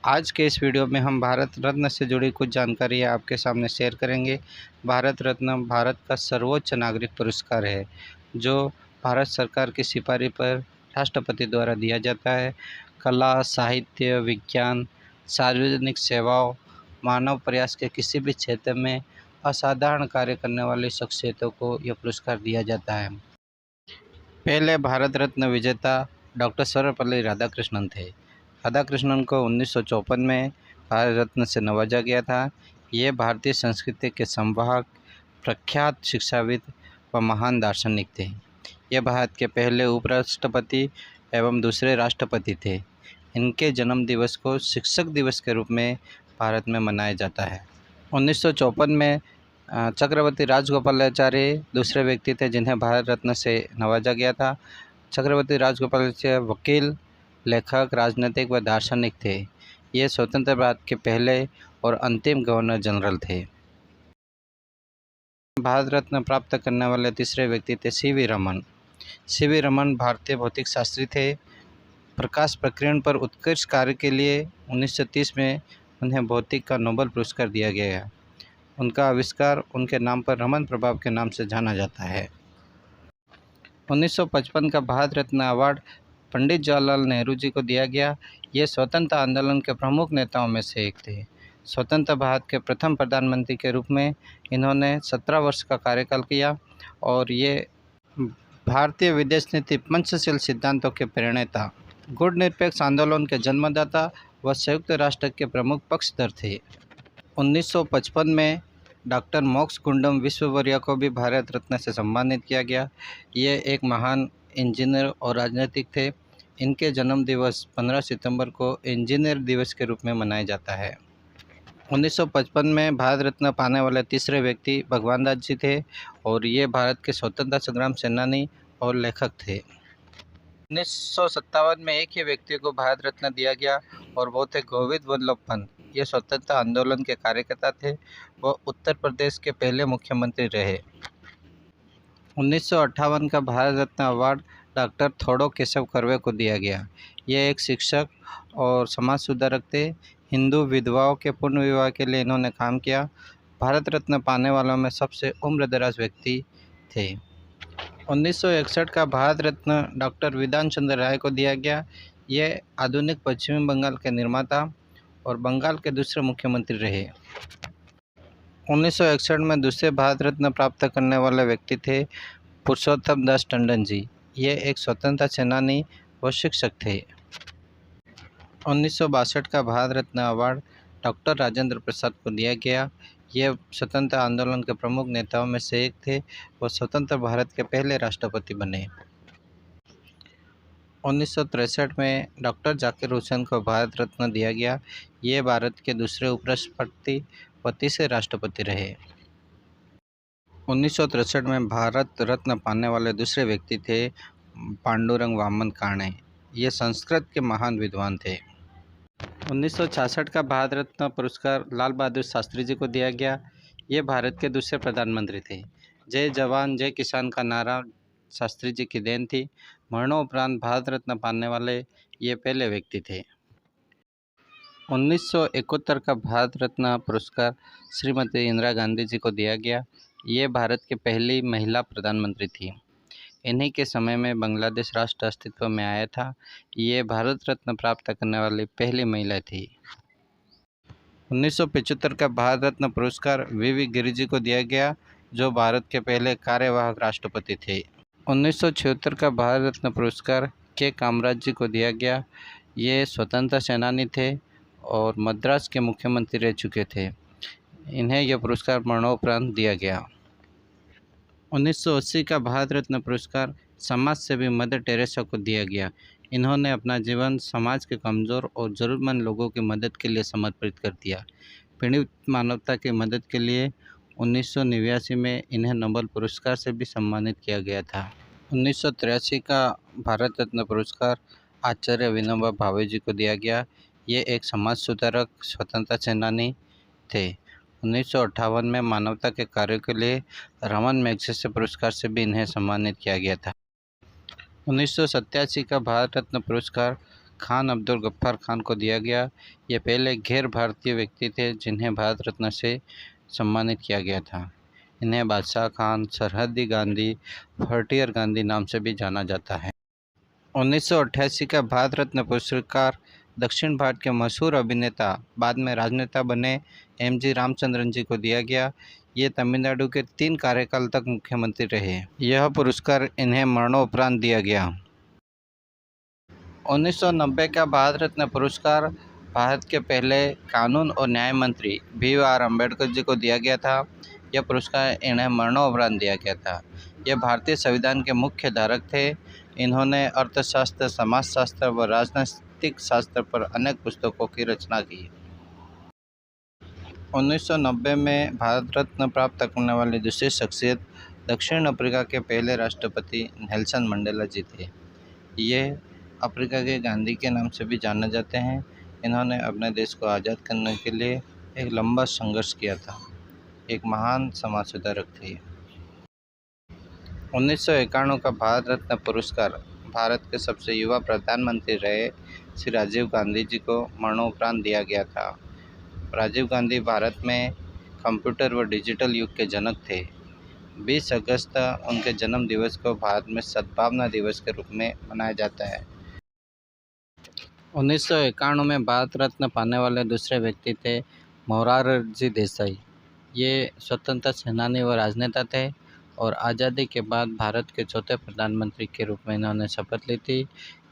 आज के इस वीडियो में हम भारत रत्न से जुड़ी कुछ जानकारी आपके सामने शेयर करेंगे। भारत रत्न भारत का सर्वोच्च नागरिक पुरस्कार है, जो भारत सरकार की सिफारिश पर राष्ट्रपति द्वारा दिया जाता है। कला, साहित्य, विज्ञान, सार्वजनिक सेवाओं, मानव प्रयास के किसी भी क्षेत्र में असाधारण कार्य करने वाली शख्सियतों को यह पुरस्कार दिया जाता है। पहले भारत रत्न विजेता डॉक्टर सर्वपल्ली राधाकृष्णन थे। राधाकृष्णन को 1954 में भारत रत्न से नवाजा गया था। ये भारतीय संस्कृति के संवाहक, प्रख्यात शिक्षाविद व महान दार्शनिक थे। ये भारत के पहले उपराष्ट्रपति एवं दूसरे राष्ट्रपति थे। इनके जन्म दिवस को शिक्षक दिवस के रूप में भारत में मनाया जाता है। 1954 में चक्रवर्ती राजगोपालाचारी दूसरे व्यक्ति थे जिन्हें भारत रत्न से नवाजा गया था। चक्रवर्ती राजगोपालाचारी वकील, लेखक, राजनीतिक व दार्शनिक थे। ये स्वतंत्र भारत के पहले और अंतिम गवर्नर जनरल थे। भारत रत्न प्राप्त करने वाले तीसरे व्यक्ति थे सीवी रमन। सीवी रमन भारतीय भौतिक शास्त्री थे। प्रकाश प्रकीर्णन पर उत्कृष्ट कार्य के लिए 1930 में उन्हें भौतिक का नोबेल पुरस्कार दिया गया। उनका आविष्कार उनके नाम पर रमन प्रभाव के नाम से जाना जाता है। 1955 का भारत रत्न अवार्ड पंडित जवाहरलाल नेहरू जी को दिया गया। ये स्वतंत्रता आंदोलन के प्रमुख नेताओं में से एक थे। स्वतंत्र भारत के प्रथम प्रधानमंत्री के रूप में इन्होंने 17 वर्ष का कार्यकाल किया और ये भारतीय विदेश नीति पंचशील सिद्धांतों के प्रणेता, गुटनिरपेक्ष आंदोलन के जन्मदाता व संयुक्त राष्ट्र के प्रमुख पक्षधर थे। 1955 में डॉक्टर मोक्षगुंडम विश्वेश्वरैया को भी भारत रत्न से सम्मानित किया गया। ये एक महान इंजीनियर और राजनीतिक थे। इनके जन्म दिवस 15 सितंबर को इंजीनियर दिवस के रूप में मनाया जाता है। 1955 में भारत रत्न पाने वाले तीसरे व्यक्ति भगवान दास जी थे और ये भारत के स्वतंत्रता संग्राम सेनानी और लेखक थे। 1957 में एक ही व्यक्ति को भारत रत्न दिया गया और वो थे गोविंद वल्लभ पंत। ये स्वतंत्रता आंदोलन के कार्यकर्ता थे। वो उत्तर प्रदेश के पहले मुख्यमंत्री रहे। 1958 का भारत रत्न अवार्ड डॉक्टर थोडो केशव कर्वे को दिया गया। ये एक शिक्षक और समाज सुधारक थे। हिंदू विधवाओं के पुनर्विवाह के लिए इन्होंने काम किया। भारत रत्न पाने वालों में सबसे उम्रदराज व्यक्ति थे। 1961 का भारत रत्न डॉक्टर विधान चंद्र राय को दिया गया। ये आधुनिक पश्चिमी बंगाल के निर्माता और बंगाल के दूसरे मुख्यमंत्री रहे। 1961 में दूसरे भारत रत्न प्राप्त करने वाले व्यक्ति थे पुरुषोत्तम दास टंडन जी। ये एक स्वतंत्रता सेनानी व शिक्षक थे। 1962 का भारत रत्न अवार्ड डॉक्टर राजेंद्र प्रसाद को दिया गया। ये स्वतंत्र आंदोलन के प्रमुख नेताओं में से एक थे। वो स्वतंत्र भारत के पहले राष्ट्रपति बने। 1963 में डॉक्टर जाकिर हुसैन को भारत रत्न दिया गया। ये भारत के दूसरे उपराष्ट्रपति व तीसरे राष्ट्रपति रहे। 1963 में भारत रत्न पाने वाले दूसरे व्यक्ति थे पांडुरंग वामन काणे। ये संस्कृत के महान विद्वान थे। 1966 का भारत रत्न पुरस्कार लाल बहादुर शास्त्री जी को दिया गया। ये भारत के दूसरे प्रधानमंत्री थे। जय जवान जय किसान का नारा शास्त्री जी की देन थी। मरणोपरांत भारत रत्न पाने वाले ये पहले व्यक्ति थे। 1971 का भारत रत्न पुरस्कार श्रीमती इंदिरा गांधी जी को दिया गया। ये भारत की पहली महिला प्रधानमंत्री थी। इन्हीं के समय में बांग्लादेश राष्ट्र अस्तित्व में आया था। ये भारत रत्न प्राप्त करने वाली पहली महिला थी। 1975 का भारत रत्न पुरस्कार वी गिरि जी को दिया गया, जो भारत के पहले कार्यवाहक राष्ट्रपति थे। 1976 का भारत रत्न पुरस्कार के कामराज जी को दिया गया। ये स्वतंत्रता सेनानी थे और मद्रास के मुख्यमंत्री रह चुके थे। इन्हें यह पुरस्कार मरणोपरांत दिया गया। 1980 का भारत रत्न पुरस्कार समाज सेवी मदर टेरेसा को दिया गया। इन्होंने अपना जीवन समाज के कमज़ोर और ज़रूरतमंद लोगों की मदद के लिए समर्पित कर दिया। पीड़ित मानवता की मदद के लिए 1989 में इन्हें नोबेल पुरस्कार से भी सम्मानित किया गया था। 1983 का भारत रत्न पुरस्कार आचार्य विनोबा भावे जी को दिया गया। ये एक समाज सुधारक, स्वतंत्रता सेनानी थे। 1958 में मानवता के कार्यों के लिए रमन मैग्सेसे पुरस्कार से भी इन्हें सम्मानित किया गया था। 1987 का भारत रत्न पुरस्कार खान अब्दुल गफ्फार खान को दिया गया। ये पहले गैर भारतीय व्यक्ति थे जिन्हें भारत रत्न से सम्मानित किया गया था। इन्हें बादशाह खान, सरहदी गांधी, फ्रंटियर गांधी नाम से भी जाना जाता है। 1988 का भारत रत्न पुरस्कार दक्षिण भारत के मशहूर अभिनेता, बाद में राजनेता बने एम.जी. रामचंद्रन जी को दिया गया। ये तमिलनाडु के 3 कार्यकाल तक मुख्यमंत्री रहे। यह पुरस्कार इन्हें मरणोपरांत दिया गया। 1990 का भारत रत्न पुरस्कार भारत के पहले कानून और न्याय मंत्री बी.आर. अम्बेडकर जी को दिया गया था। यह पुरस्कार इन्हें मरणोपरांत दिया गया था। ये भारतीय संविधान के मुख्य धारक थे। इन्होंने अर्थशास्त्र, समाजशास्त्र व राजनीतिक शास्त्र पर अनेक पुस्तकों की रचना की। 1990 में भारत रत्न प्राप्त करने वाली दूसरी शख्सियत दक्षिण अफ्रीका के पहले राष्ट्रपति नेल्सन मंडेला जी थे। ये अफ्रीका के गांधी के नाम से भी जाने जाते हैं। इन्होंने अपने देश को आज़ाद करने के लिए एक लंबा संघर्ष किया था। एक महान समाज सुधारक थे। 1991 का भारत रत्न पुरस्कार भारत के सबसे युवा प्रधानमंत्री रहे श्री राजीव गांधी जी को मरणोपरांत दिया गया था। राजीव गांधी भारत में कंप्यूटर व डिजिटल युग के जनक थे। 20 अगस्त उनके जन्म दिवस को भारत में सद्भावना दिवस के रूप में मनाया जाता है। 1991 में भारत रत्न पाने वाले दूसरे व्यक्ति थे मोरारजी देसाई। ये स्वतंत्रता सेनानी व राजनेता थे और आज़ादी के बाद भारत के चौथे प्रधानमंत्री के रूप में इन्होंने शपथ ली थी।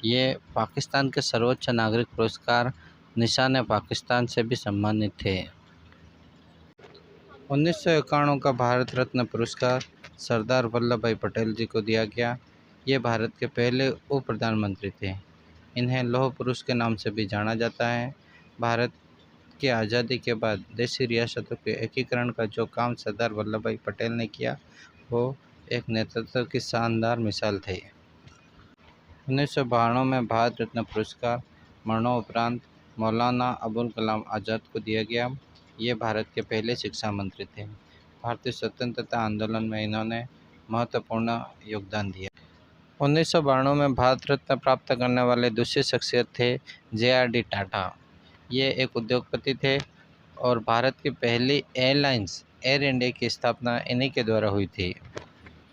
ये पाकिस्तान के सर्वोच्च नागरिक पुरस्कार निशान पाकिस्तान से भी सम्मानित थे। 1991 का भारत रत्न पुरस्कार सरदार वल्लभ भाई पटेल जी को दिया गया। ये भारत के पहले उप प्रधानमंत्री थे। इन्हें लौह पुरुष के नाम से भी जाना जाता है। भारत की आज़ादी के बाद देशी रियासतों के एकीकरण का जो काम सरदार वल्लभ भाई पटेल ने किया, वो एक नेतृत्व की शानदार मिसाल थे। 1992 में भारत रत्न पुरस्कार मरणोपरांत मौलाना अबुल कलाम आज़ाद को दिया गया। ये भारत के पहले शिक्षा मंत्री थे। भारतीय स्वतंत्रता आंदोलन में इन्होंने महत्वपूर्ण योगदान दिया। 1992 में भारत रत्न प्राप्त करने वाले दूसरी शख्सियत थे जे.आर.डी. टाटा। ये एक उद्योगपति थे और भारत की पहली एयरलाइंस एयर इंडिया की स्थापना इन्हीं के द्वारा हुई थी।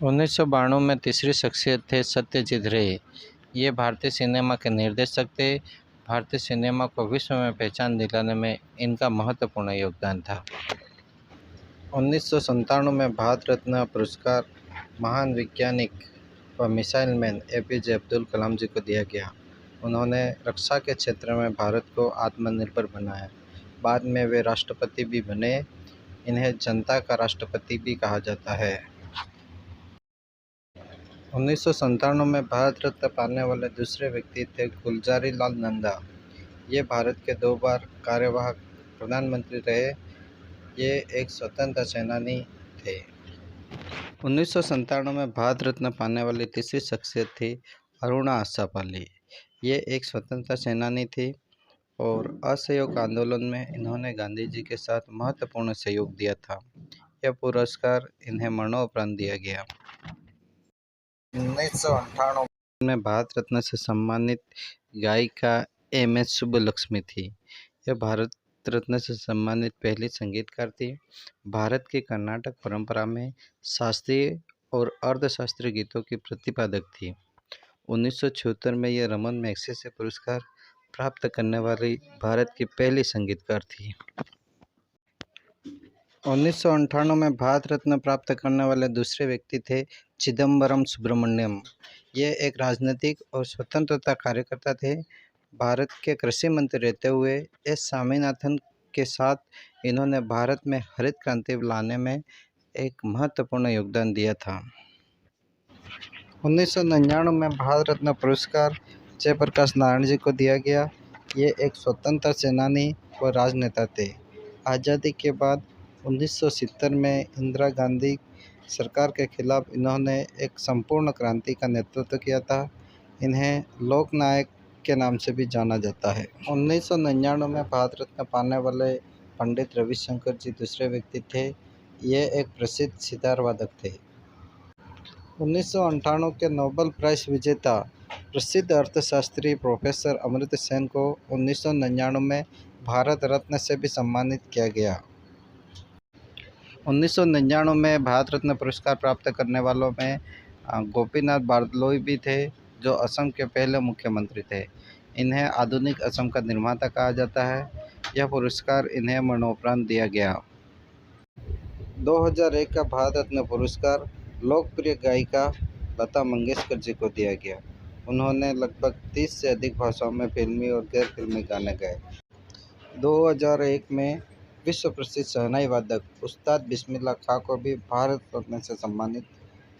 1992 में तीसरी शख्सियत थे सत्यजीत रे। ये भारतीय सिनेमा के निर्देशक थे। भारतीय सिनेमा को विश्व में पहचान दिलाने में इनका महत्वपूर्ण योगदान था। 1997 में भारत रत्न पुरस्कार महान वैज्ञानिक व missile man APJ. Abdul Kalam जी को दिया गया। उन्होंने रक्षा के क्षेत्र में भारत को आत्मनिर्भर बनाया। बाद में वे राष्ट्रपति भी बने। इन्हें जनता का राष्ट्रपति भी कहा जाता है। 1997 में भारत रत्न पाने वाले दूसरे व्यक्ति थे गुलजारी लाल नंदा। ये भारत के 2 बार कार्यवाहक प्रधानमंत्री रहे। ये एक स्वतंत्रता सेनानी थे। 1997 में भारत रत्न पाने वाली तीसरी शख्सियत थी अरुणा आसापाली। ये एक स्वतंत्रता सेनानी थी और असहयोग आंदोलन में इन्होंने गांधी जी के साथ महत्वपूर्ण सहयोग दिया था। यह पुरस्कार इन्हें मरणोपरांत दिया गया। 1998 में भारत रत्न से सम्मानित गायिका एम.एस. सुब्बुलक्ष्मी थी। यह भारत रत्न से सम्मानित पहली संगीतकार थी। भारत की कर्नाटक परंपरा में शास्त्रीय और अर्धशास्त्रीय गीतों की प्रतिपादक थी। 1976 में यह रमन मैग्सेसे पुरस्कार प्राप्त करने वाली भारत की पहली संगीतकार थी। 1998 में भारत रत्न प्राप्त करने वाले दूसरे व्यक्ति थे चिदम्बरम सुब्रमण्यम। ये एक राजनीतिक और स्वतंत्रता कार्यकर्ता थे। भारत के कृषि मंत्री रहते हुए एस स्वामीनाथन के साथ इन्होंने भारत में हरित क्रांति लाने में एक महत्वपूर्ण योगदान दिया था। 1999 में भारत रत्न पुरस्कार जयप्रकाश नारायण जी को दिया गया। ये एक स्वतंत्रता सेनानी व राजनेता थे। आज़ादी के बाद 1970 में इंदिरा गांधी सरकार के खिलाफ इन्होंने एक संपूर्ण क्रांति का नेतृत्व किया था। इन्हें लोकनायक के नाम से भी जाना जाता है। 1999 में भारत रत्न पाने वाले पंडित रविशंकर जी दूसरे व्यक्ति थे। ये एक प्रसिद्ध सितार वादक थे। 1998 के नोबेल प्राइज़ विजेता प्रसिद्ध अर्थशास्त्री प्रोफेसर अमर्त्य सेन को 1999 में भारत रत्न से भी सम्मानित किया गया। 1999 में भारत रत्न पुरस्कार प्राप्त करने वालों में गोपीनाथ बारदलोई भी थे, जो असम के पहले मुख्यमंत्री थे। इन्हें आधुनिक असम का निर्माता कहा जाता है। यह पुरस्कार इन्हें मरणोपरांत दिया गया। 2001 का भारत रत्न पुरस्कार लोकप्रिय गायिका लता मंगेशकर जी को दिया गया। उन्होंने लगभग 30 से अधिक भाषाओं में फिल्मी और गैर फिल्मी गाने गाए। 2001 में विश्व प्रसिद्ध शहनाई वादक उस्ताद बिस्मिल्लाह खां को भी भारत रत्न से सम्मानित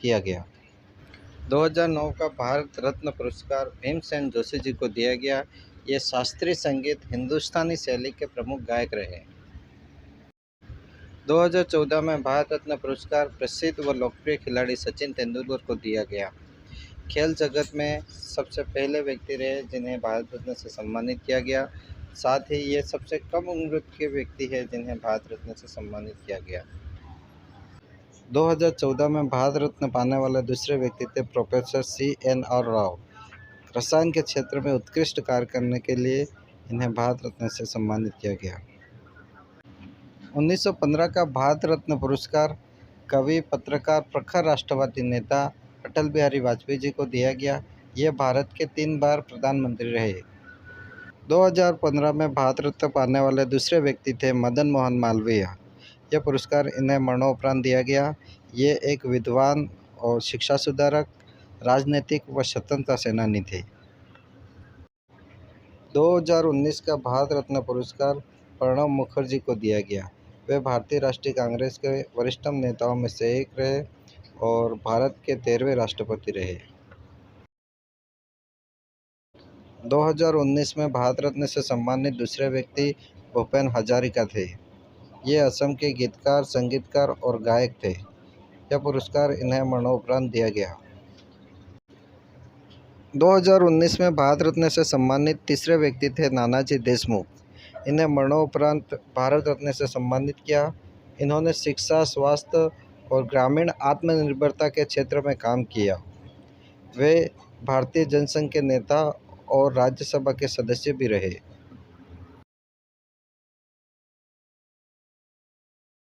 किया गया। 2009 का भारत रत्न पुरस्कार भीमसेन जोशी जी को दिया गया। ये शास्त्रीय संगीत हिंदुस्तानी शैली के प्रमुख गायक रहे। 2014 में भारत रत्न पुरस्कार प्रसिद्ध व लोकप्रिय खिलाड़ी सचिन तेंदुलकर को दिया गया। खेल जगत में सबसे पहले व्यक्ति रहे जिन्हें भारत रत्न से सम्मानित किया गया। साथ ही ये सबसे कम उम्र के व्यक्ति हैं जिन्हें भारत रत्न से सम्मानित किया गया। 2014 में भारत रत्न पाने वाले दूसरे व्यक्ति थे प्रोफेसर CNR राव। रसायन के क्षेत्र में उत्कृष्ट कार्य करने के लिए इन्हें भारत रत्न से सम्मानित किया गया। 1915 का भारत रत्न पुरस्कार कवि, पत्रकार, प्रखर राष्ट्रवादी नेता अटल बिहारी वाजपेयी जी को दिया गया। ये भारत के 3 बार प्रधानमंत्री रहे। 2015 में भारत रत्न पाने वाले दूसरे व्यक्ति थे मदन मोहन मालवीय। यह पुरस्कार इन्हें मरणोपरांत दिया गया। ये एक विद्वान और शिक्षा सुधारक, राजनीतिक व स्वतंत्रता सेनानी थे। 2019 का भारत रत्न पुरस्कार प्रणब मुखर्जी को दिया गया। वे भारतीय राष्ट्रीय कांग्रेस के वरिष्ठतम नेताओं में से एक रहे और भारत के 13वें राष्ट्रपति रहे। 2019 में भारत रत्न से सम्मानित दूसरे व्यक्ति भूपेन हजारिका थे। ये असम के गीतकार, संगीतकार और गायक थे। यह पुरस्कार इन्हें मरणोपरांत दिया गया। 2019 में भारत रत्न से सम्मानित तीसरे व्यक्ति थे नानाजी देशमुख। इन्हें मरणोपरांत भारत रत्न से सम्मानित किया। इन्होंने शिक्षा, स्वास्थ्य और ग्रामीण आत्मनिर्भरता के क्षेत्र में काम किया। वे भारतीय जनसंघ के नेता और राज्यसभा के सदस्य भी रहे।